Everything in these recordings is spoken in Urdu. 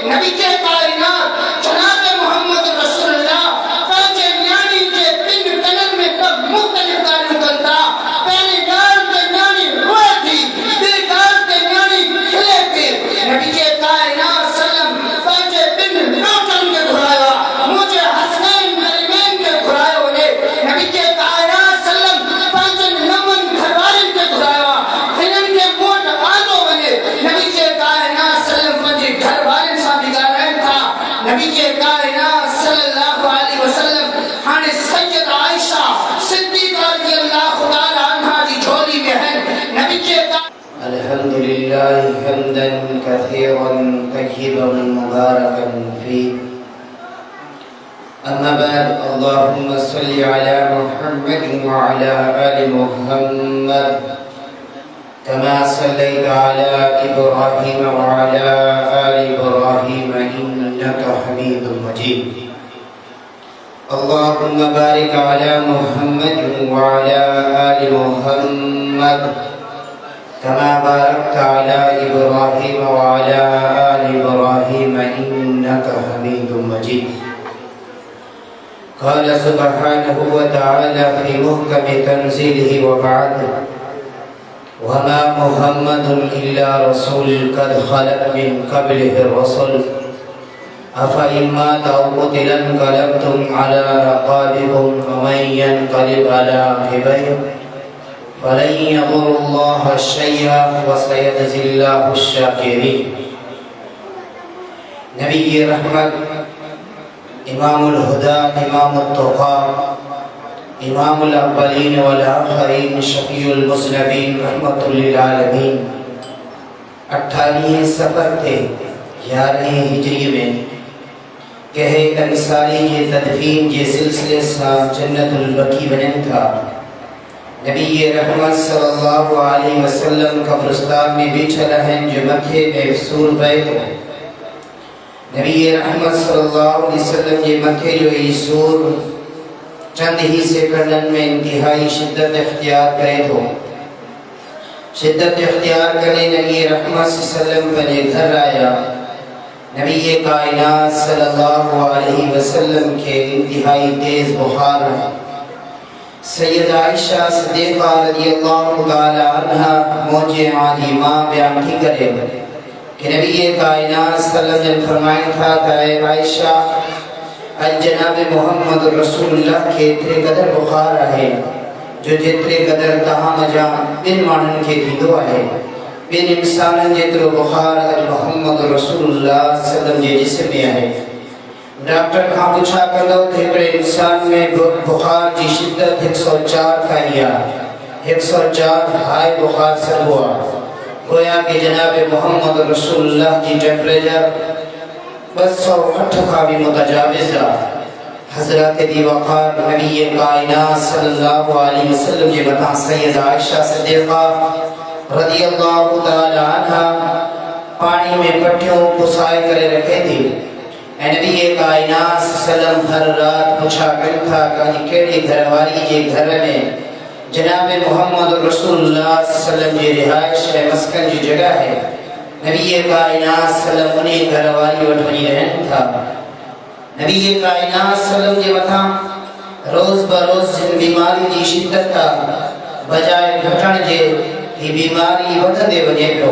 نبی کے کائنات جناب محمد رسول اللہ پہنچے نیانی کے پنگ کنن میں کب مختلف داری کرتا پہلی گال کے نیانی روئے تھی پھر گال کے نیانی کھلے تھے نبی کے کائنات سلم پہنچے پنگ نوٹن کے گھرایا مجھے حسنین کریمین کے گھرایا انہیں نبی کے کائنات سلم پہنچے نمن گھروارن کے گھرایا ہنن کے موٹ آدھو بنے نبی کے کائنات سلم پہنچے گھروارن سا بگارن تھا نبی کے کائنات صلی اللہ علیہ وسلم ہانے سید عائشہ صدیقہ رضی اللہ تعالی عنہ دی جھولی بہن نبی کے الحمدللہ حمدا کثیرا طیبا مبارکا فیہ اما بعد اللہم صلی علی محمد وعلی آل محمد كما صليت على إبراهيم وعلى آل إبراهيم إنك حميد مجيد اللهم بارك على محمد وعلى آل محمد كما باركت على إبراهيم وعلى آل إبراهيم إنك حميد مجيد قال سبحانه وتعالى في محكم تنزيله وبعد وما محمد إلا رسول قد خلت من قبله الرسل أفإن مات أو قتل انقلبتم على أعقابكم ومن ينقلب على عقبيه فلن يضر الله شيئا وسيجزي الله الشاكرين نبی رحمت امام الہدی امام التقی امام الاولین والآخرین شفیع المذنبین رحمت للعالمین 28 سفر تھے 11 ہجری میں کہے انصاری یہ تدفین یہ سلسلے سا جنت البقیع بنن تھا نبی رحمت صلی اللہ علیہ وسلم قبرستان میں بیٹھا رہن جو مکے میں سور بیت نبی رحمت صلی اللہ علیہ وسلم یہ مکے جو یہ سور چند ہی سیکنڈن میں انتہائی شدت اختیار کرے تو شدت اختیار کرے نبی رحمت صلی اللہ علیہ وسلم پہلے گھر آیا نبی کائنات صلی اللہ علیہ وسلم کے انتہائی تیز بخار سید عائشہ صدیقہ رضی اللہ تعالی عنہ موجے عالی ماں بیان کی کرے کہ نبی کائنات صلی اللہ علیہ وسلم فرمائن تھا کہ عائشہ جناب محمد رسول اللہ کے اترے قدر بخار ہے جو جترے قدر تہاں مجا بن مانن کے دی دعا ہے بن انسان جتر بخار محمد رسول اللہ صلی اللہ علیہ وسلم جسم میں ہے ڈاکٹر کہاں پوچھا کر دو کہ پر انسان میں بخار کی شدت 104 کا ہیا 104 ہائی بخار سر ہوا گویا کہ جناب محمد رسول اللہ کی ٹیمپریچر 208 کا بھی متجاوز حضرت دی وقار نبی کائنات صلی اللہ علیہ وسلم یہ بتا سید عائشہ صدیقہ رضی اللہ تعالی عنہ پانی میں پٹیوں پسائے کرے رکھے تھی اے نبی کائنات صلی اللہ علیہ وسلم ہر رات پوچھا کرتا کہ کیڑی گھر والی یہ گھر میں جناب محمد رسول اللہ صلی اللہ علیہ وسلم یہ رہائش ہے مسکن کی جگہ ہے نبی کائنات صلی اللہ علیہ وسلم انہیں گھر والی وٹھنی رہن تھا نبی کائنات صلی اللہ علیہ وسلم روز بروز بیماری دی شدت کا بجائے گھٹن جے یہ بیماری وقت دے وجہ کو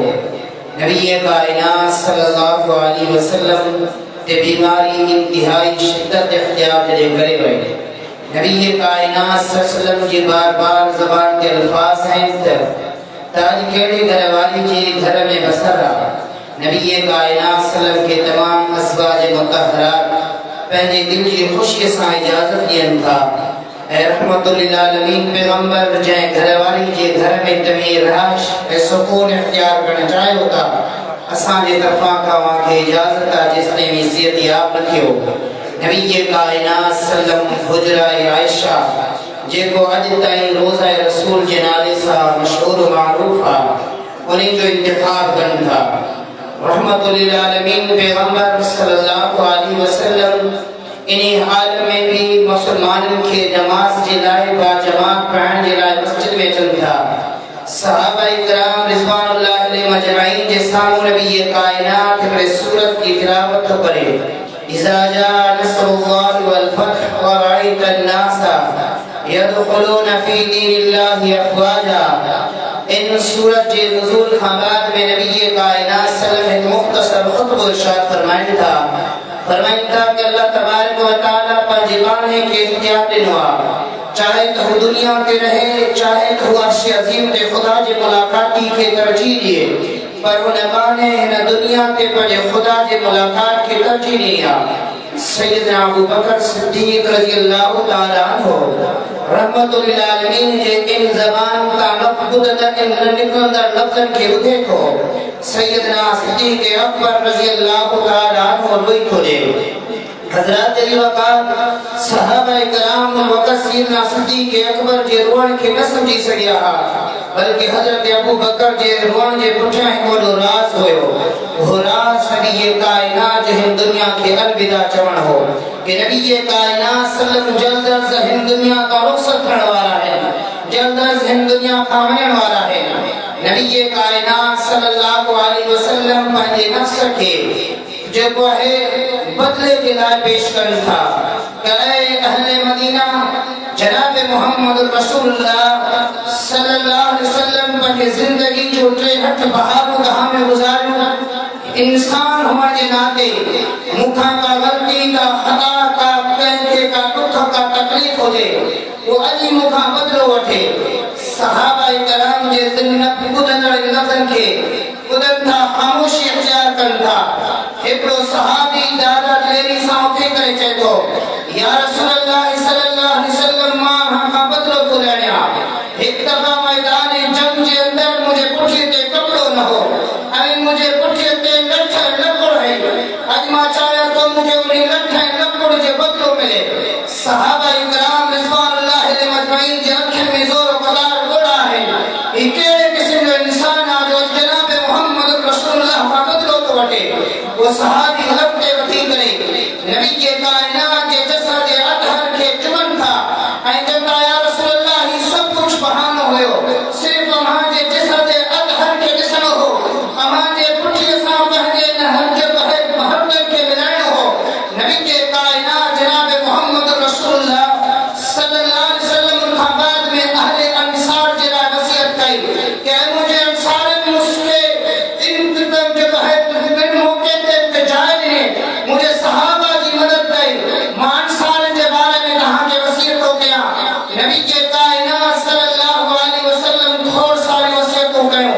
نبی کائنات صلی اللہ علیہ وسلم تے بیماری انتہائی شدت اختیار دے کرے گئے نبی کائنات صلی اللہ علیہ وسلم کی بار بار زبان کے الفاظ ہیں تاج کیڑے گھر والی جی گھر میں بسر رہا نبی کائنات صلی اللہ علیہ وسلم کے تمام ازواج مطہرات پہلے دل کی خوشی سے اجازت دین تھا اے رحمت للعالمین پیغمبر جائیں گھر والی جی گھر میں تمہیں رہائش اے سکون اختیار کرنا چاہے ہوتا اسان جی طرفاں کا وہاں کے اجازت ہے جس نے وصیت آپ رکھی ہو نبی کائنات صلی اللہ علیہ وسلم حجرہ عائشہ جے کو اج تائیں روزہ رسول جنالے سا مشہور و معروف ہے انہیں جو انتخاب کرن تھا رحمت للعالمین پیغمبر صلی اللہ علیہ وسلم انہیں حال میں بھی مسلمانوں کے نماز جلائے با جماعت پڑھن جلائے مسجد میں چل تھا صحابہ اکرام رضوان اللہ علیہ مجمعین جسامو نبی کائنات پر سورت کی تلاوت کرے اذا جاء نصر اللہ والفتح ورأیت الناس يدخلون في دین اللہ افواجا. ان سورت کے نزول خامات میں نبی کائنات صلی اللہ علیہ وسلم مختصر خطب و ارشاد فرمائن تھا کہ اللہ تبارک و تعالیٰ پر جبانے کے اختیار دنوا چاہے تو دنیا کے رہے چاہے تو عرش عظیم دے خدا جے ملاقاتی کے ترجیح دیے پر علماء نے ان دنیا کے پر خدا جے ملاقات کے ترجیح دیا. سیدنا ابو بکر صدیق رضی اللہ تعالیٰ عنہ رحمت للعالمین جے ان زبان کا نکلندر لفظن کے ادھے کو سیدنا صدیق اکبر رضی اللہ تعالیٰ عنہ روئی کو دے. حضرات علی وقات صحابہ کرام وقت سیدنا صدیق اکبر جے روان کے نہ سمجھی سکیا بلکہ حضرت ابو بکر جے روان جے پٹھا ہے وہ راز ہوئے وہ راز نبی کائنات جہن دنیا کے الوداع چون ہو کہ نبی کائنات صلی اللہ علیہ وسلم جلد از ہند دنیا کا رخصت کرنے والا ہے جلد از ہند دنیا کا منن والا ہے. نبی کائنات صلی اللہ علیہ وسلم پہنجے نفس کے جو کو ہے بدلے کے لائے پیش کرن تھا کہ اے اہل مدینہ جناب محمد رسول اللہ صلی اللہ علیہ وسلم پر زندگی جو 63 بہاروں کہاں میں گزاروں انسان ہمارے ناتے مکھا کا غلطی کا خطا کا کہنے کا دکھ کا تکلیف ہو دے وہ علی مکھا بدلو وٹھے. صحابہ کرام جے زنب قدر لفظن کے قدر تھا خاموشی اختیار کرن تھا. ایکڑو صحابی دادا لیری ساؤں کرے چاہے تو یا رسول اللہ صلی اللہ علیہ وسلم ماں ہم بدلو تو لڑیا ایک دفعہ میدان جنگ کے اندر مجھے پٹھے تے کپڑو نہ ہو اے مجھے پٹھے تے لٹھے لکڑ ہے اج ماں چاہے تو مجھے انہیں لٹھے لکڑ جے بدلو ملے. صحابہ اکرام رضوان اللہ علیہ مجمعین جے اکھن میں زور و قدار گوڑا ہے اکیلے قسم جو انسان آجو جناب محمد رسول اللہ کا بدلو تو وٹے وہ صحابی لگتے وٹی کرے نبی کے کائنات کے جسد اطہر کے چمن تھا اے جنتا یا رسول اللہ ہی سب کچھ بہانو ہوئے صرف ہمارے کے جسد اطہر کے جسم ہو ہمارے پٹھی ساں پہنے نہر جب ہے محبت کے ملائن ہو. نبی کے کائنات جناب محمد رسول اللہ صلی اللہ علیہ وسلم خباد میں اہل انصار جرا وصیت کی کہ مجھے انصار مسکے انتظام جب ہے من موقع تے جائے نے مجھے صحابہ کی مدد کی مان سال کے بارے میں کہاں کے وصیت ہو گیا. نبی کے کائنات صلی اللہ علیہ وسلم تھوڑ سارے وصیت ہو گئے.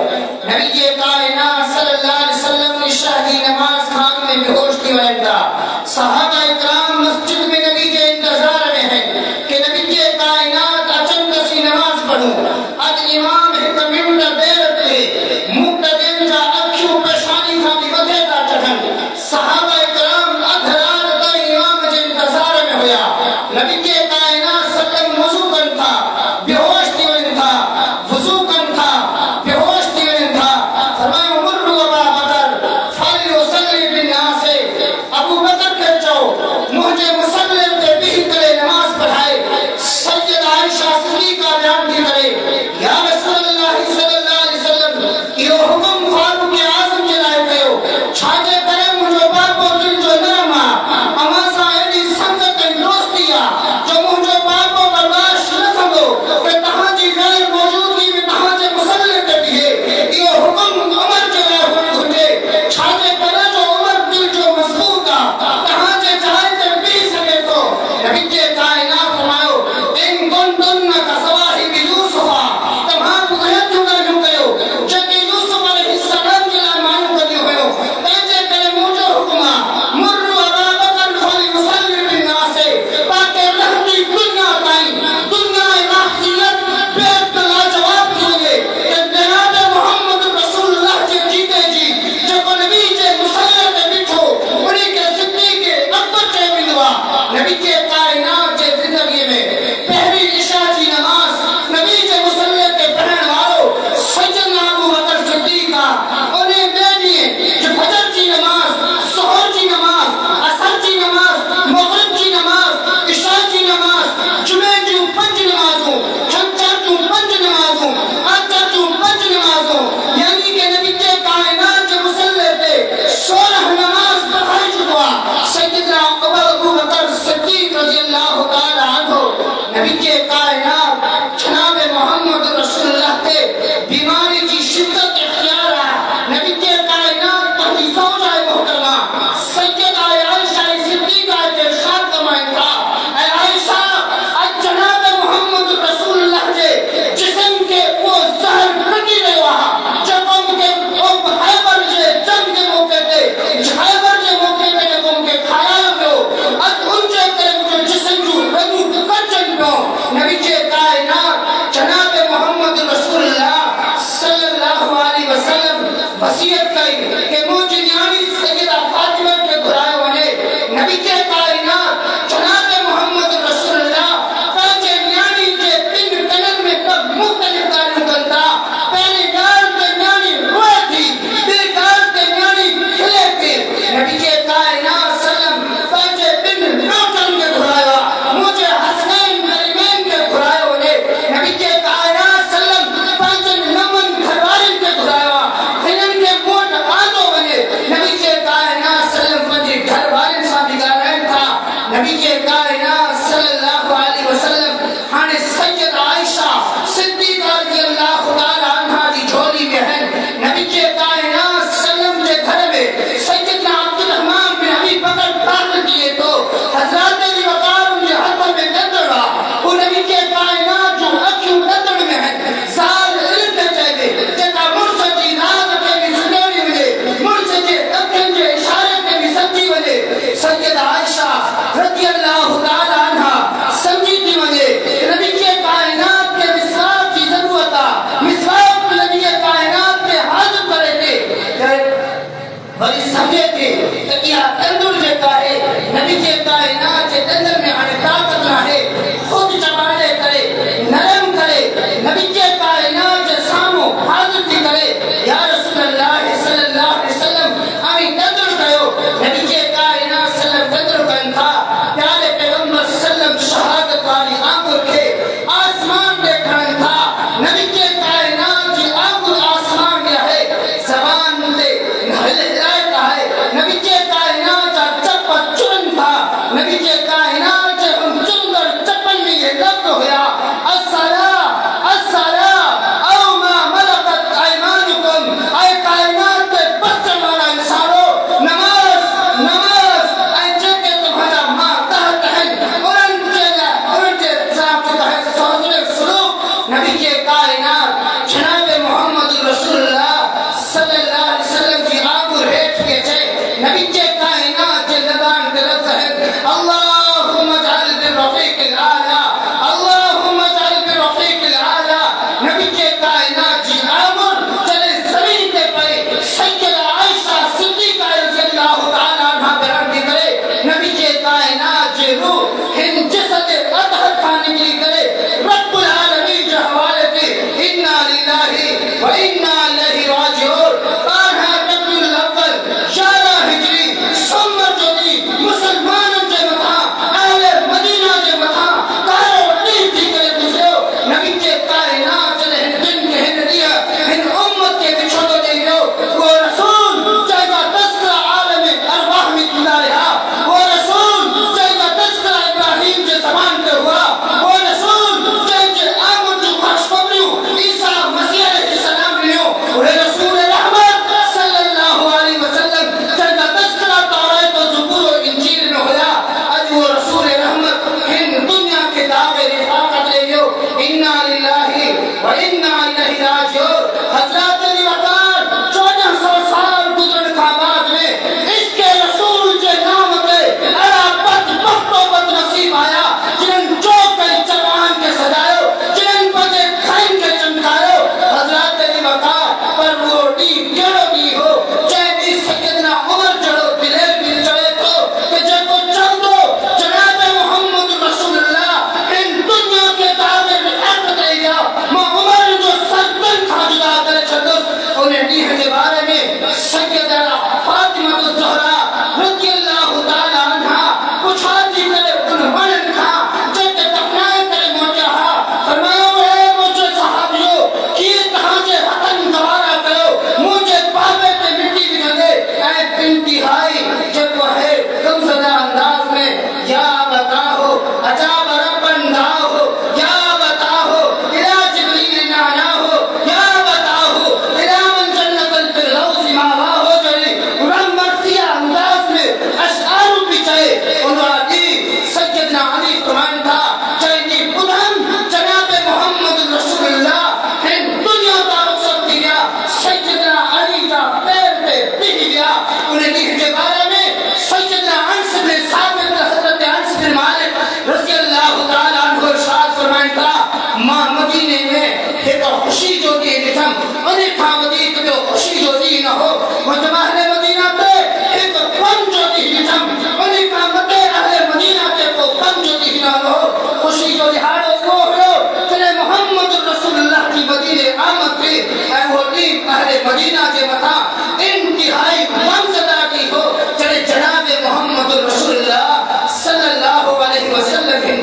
نبی کے کائنات صلی اللہ علیہ وسلم نے شہری نماز خاک میں بے ہوش کی وجہ تھا. صحابہ اکرام مسجد میں نبی کے انتظار میں ہیں کہ نبی کے کائنات اچن کسی نماز پڑھوں آج امام حکمیم کا دیر رکھتے مقتدین کا اکھیوں پیشانی کا بھی بدے دا چکن. صحابہ اکرام ادھرات تا امام کے انتظار میں ہویا نبی کے کائنات سکن وضو کن تھا بے ہوش کی وجہ تھا وضو کن تھا بے ہوش کی وجہ تھا. فرمائے مرو ابا بکر فلی وسلی بالناس ابو بکر کے جو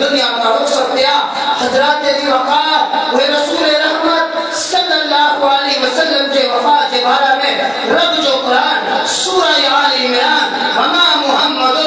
دنیا کا رخصت کیا. حضرات علی وقار وہ رسول رحمت صلی اللہ علیہ وسلم کے وفات کے بارے میں رب جو قرآن سورہ آل عمران وما محمد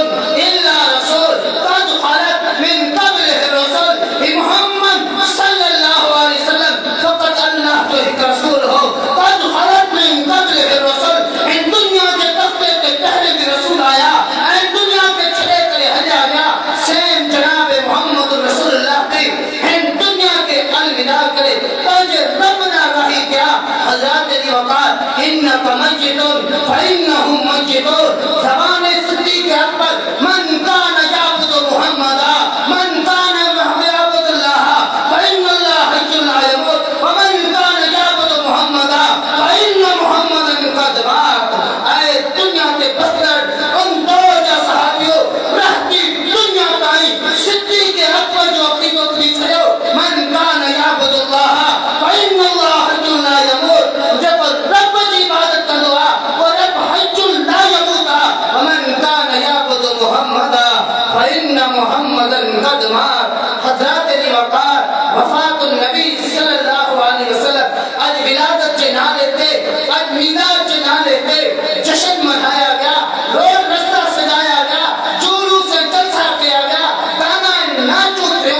الا رسول قد خلت من قبلہ الرسل محمد صلی اللہ علیہ وسلم فقط اللہ تو ایک رسول ہو. قد خلت من قبلہ الرسل ان دنیا کے تختے کے پہلے بھی رسول آیا ان دنیا کے چھڑے کرے ہجا گیا سیم جناب محمد رسول اللہ کی ان دنیا کے الوداع کرے تاج رب نہ رہی کیا. حضرات علی وقار انک میتون فانہم میتون زبان صدیق اکبر من کان یعبد محمدا من کان یعبد اللہ فان اللہ حی لا یموت ومن کان یعبد محمدا فان محمدا قد مات. اے دنیا کے بستر ان دو جا صحابیوں رہتی دنیا تائی صدیق اکبر جو اپنی توتلی چھڑو من کان یعبد اللہ فان اللہ حی لا یموت جب رب کی عبادت کا دعا وہ رب حی لا یموت ومن کان یعبد محمدا فان محمدا قد مات. حضرات علی وقار وفات النبی صلی اللہ علیہ وسلم آج ولادت کے نالے تھے آج میلاد کے نالے تھے جشن منایا گیا روڈ رستہ سجایا گیا جولو سے جلسہ کیا گیا گانا ناچو تھے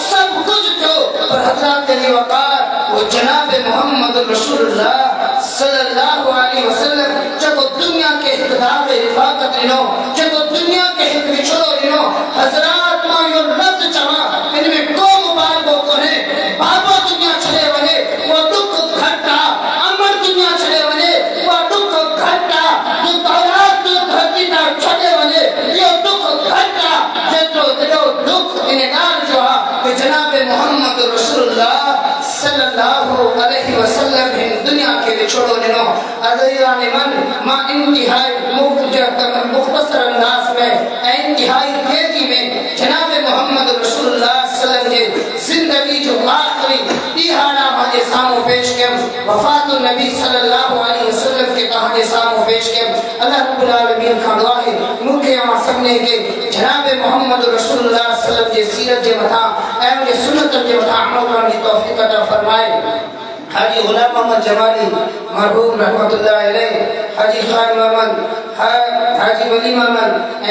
سب کچھ تھے پر حضرات علی وقار وہ جناب محمد رسول اللہ صلی اللہ علیہ وسلم جب دنیا کے اقتدار رفاقت لنو جب دنیا کے وچھڑو لنو حضرات مایو لفظ چما ان میں دو مبارکوں کو نے بابا دنیا چھڑے ونے وہ دکھ گھٹا امر دنیا چھڑے ونے وہ دکھ گھٹا جو دولات جو دھرتی نہ چھڑے ونے یہ دکھ گھٹا جتو دلو دکھ انگار جو کہ جناب محمد رسول اللہ صلی اللہ علیہ وسلم ہن دنیا کے بچھوڑو لنو. عزیزان من ما انتہائی مختصر انداز میں انتہائی تیزی میں جناب محمد رسول اللہ صلی اللہ علیہ وسلم کے زندگی جو آخری تیہانا ہمارے سامنے پیش کیا وفات النبی صلی اللہ علیہ وسلم کے کہانے سامنے پیش کیا. اللہ رب العالمین کا دعا ہے ملکے ہمارے سامنے کے جناب محمد رسول اللہ صلی اللہ علیہ وسلم کے سیرت کے مطا اہم سنت کے مطا عمل کرنے توفیق عطا فرمائے. حاجی غلام محمد جمالی مرحوم رحمت اللہ علیہ حاجی خان محمد حاجی ولی محمد